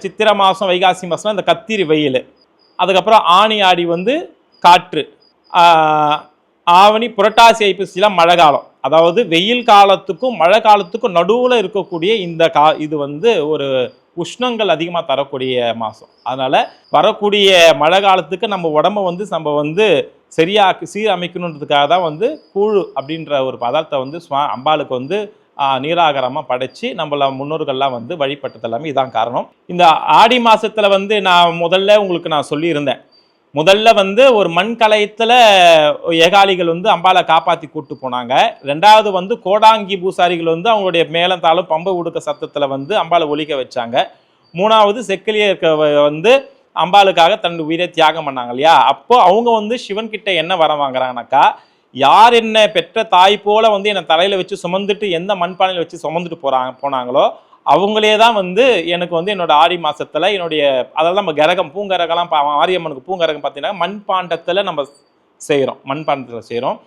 சித்திரை மாதம் வைகாசி மாதம் இந்த கத்திரி வெயில், அதுக்கப்புறம் ஆனி ஆடி வந்து காற்று, ஆவணி புரட்டாசி ஐப்பசிலாம் மழை காலம். அதாவது வெயில் காலத்துக்கும் மழை காலத்துக்கும் நடுவில் இருக்கக்கூடிய இந்த இது வந்து ஒரு உஷ்ணங்கள் அதிகமாக தரக்கூடிய மாதம். அதனால் வரக்கூடிய மழை காலத்துக்கு நம்ம உடம்பை வந்து நம்ம வந்து சீரமைக்கணுன்றதுக்காக தான் வந்து கூழு அப்படின்ற ஒரு பதார்த்தம் வந்து அம்பாளுக்கு வந்து நீராகரமாக படைச்சி நம்மள முன்னோர்கள்லாம் வந்து வழிபட்டது எல்லாமே இதான் காரணம். இந்த ஆடி மாதத்தில் வந்து நான் உங்களுக்கு நான் சொல்லியிருந்தேன், முதல்ல வந்து ஒரு மண் கலயத்தில் ஏகாலிகள் வந்து அம்பாளை காப்பாற்றி கூப்பிட்டு போனாங்க. ரெண்டாவது வந்து கோடாங்கி பூசாரிகள் வந்து அவங்களுடைய மேலந்தாலும் பம்பை உடுக்க சத்தத்தில் வந்து அம்பாளை ஒலிக்க வச்சாங்க. மூணாவது செக்கிலியே இருக்க வந்து அம்பாளுக்காக தன் உயிரை தியாகம் பண்ணாங்க இல்லையா. அப்போ அவங்க வந்து சிவன் கிட்ட என்ன வர வாங்குறாங்கனாக்கா, யார் என்ன பெற்ற தாய் போல வந்து என்னை தலையில் வச்சு சுமந்துட்டு எந்த மண்பானையில் வச்சு சுமந்துட்டு போனாங்களோ அவங்களே தான் வந்து எனக்கு வந்து என்னோட ஆடி மாதத்தில் என்னுடைய அதாவது நம்ம கரகம் பூங்கரகம்லாம் மாரியம்மனுக்கு பூங்கரகம் பார்த்தீங்கன்னா மண்பாண்டத்தில் நம்ம செய்கிறோம், மண்பாண்டத்தில் செய்கிறோம்.